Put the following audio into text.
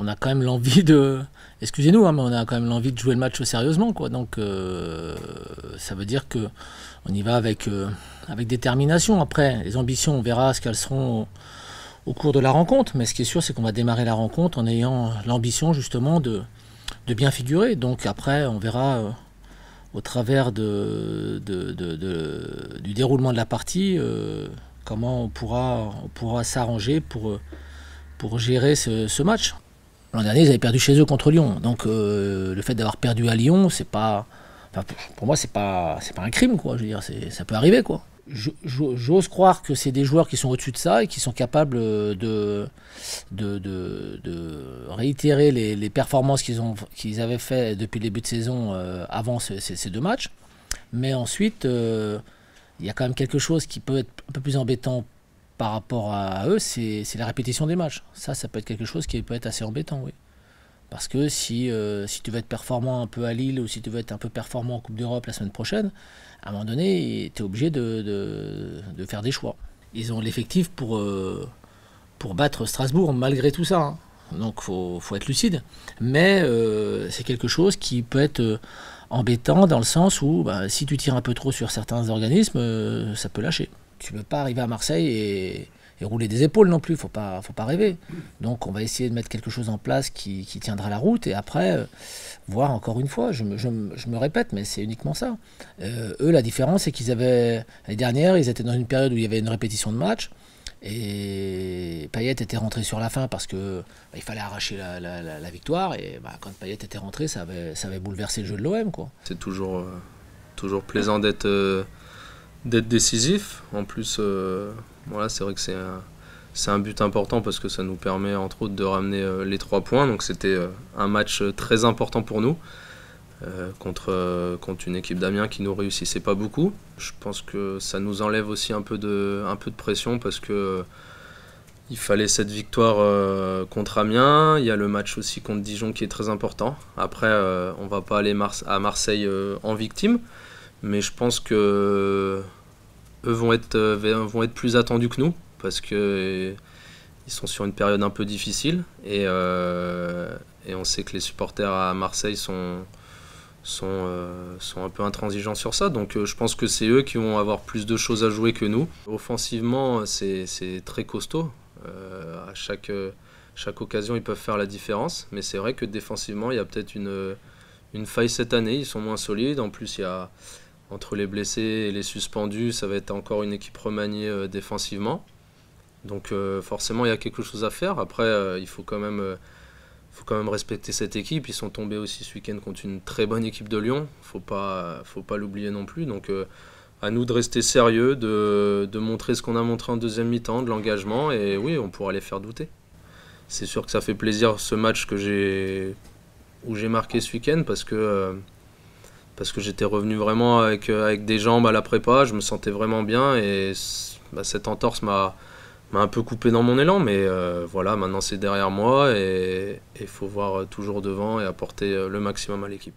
on a quand même l'envie de, excusez-nous, hein, mais on a quand même l'envie de jouer le match sérieusement, quoi. Donc ça veut dire que on y va avec détermination. Après, les ambitions, on verra ce qu'elles seront au cours de la rencontre. Mais ce qui est sûr, c'est qu'on va démarrer la rencontre en ayant l'ambition justement de bien figurer. Donc après, on verra au travers du déroulement de la partie comment on pourra s'arranger pour gérer ce match. L'an dernier, ils avaient perdu chez eux contre Lyon. Donc le fait d'avoir perdu à Lyon, c'est pas, enfin, pour moi, c'est pas un crime, quoi. Je veux dire, ça peut arriver, quoi. J'ose croire que c'est des joueurs qui sont au-dessus de ça et qui sont capables de réitérer les performances qu'ils avaient fait depuis le début de saison avant ces deux matchs. Mais ensuite, il y a quand même quelque chose qui peut être un peu plus embêtant par rapport à eux, c'est la répétition des matchs. Ça peut être quelque chose qui peut être assez embêtant, oui. Parce que si tu veux être performant un peu à Lille ou si tu veux être un peu performant en Coupe d'Europe la semaine prochaine, à un moment donné, tu es obligé de faire des choix. Ils ont l'effectif pour battre Strasbourg malgré tout ça, hein. Donc faut être lucide. Mais c'est quelque chose qui peut être embêtant dans le sens où si tu tires un peu trop sur certains organismes, ça peut lâcher. Tu ne peux pas arriver à Marseille et rouler des épaules non plus, faut pas rêver. Donc on va essayer de mettre quelque chose en place qui tiendra la route et après voir encore une fois, je me répète, mais c'est uniquement ça. Eux, la différence, c'est qu'ils avaient, l'année dernière, ils étaient dans une période où il y avait une répétition de match et Payet était rentré sur la fin parce que il fallait arracher la victoire et quand Payet était rentré, ça avait bouleversé le jeu de l'OM, quoi. C'est toujours plaisant d'être décisif. En plus, voilà, c'est vrai que c'est un but important parce que ça nous permet entre autres de ramener les 3 points. Donc c'était un match très important pour nous contre une équipe d'Amiens qui nous réussissait pas beaucoup. Je pense que ça nous enlève aussi un peu de pression parce que il fallait cette victoire contre Amiens. Il y a le match aussi contre Dijon qui est très important. Après, on va pas aller à Marseille en victime. Mais je pense que eux vont être plus attendus que nous parce que ils sont sur une période un peu difficile et on sait que les supporters à Marseille sont un peu intransigeants sur ça. Donc je pense que c'est eux qui vont avoir plus de choses à jouer que nous. Offensivement, c'est très costaud. À chaque occasion, ils peuvent faire la différence. Mais c'est vrai que défensivement, il y a peut-être une faille cette année. Ils sont moins solides. En plus, il y a entre les blessés et les suspendus, ça va être encore une équipe remaniée défensivement. Donc forcément, il y a quelque chose à faire. Après, il faut quand même respecter cette équipe. Ils sont tombés aussi ce week-end contre une très bonne équipe de Lyon. Faut pas l'oublier non plus. Donc à nous de rester sérieux, de montrer ce qu'on a montré en deuxième mi-temps, de l'engagement. Et oui, on pourra les faire douter. C'est sûr que ça fait plaisir ce match où j'ai marqué ce week-end parce que j'étais revenu vraiment avec des jambes à la prépa, je me sentais vraiment bien et cette entorse m'a un peu coupé dans mon élan, mais voilà, maintenant c'est derrière moi et il faut voir toujours devant et apporter le maximum à l'équipe.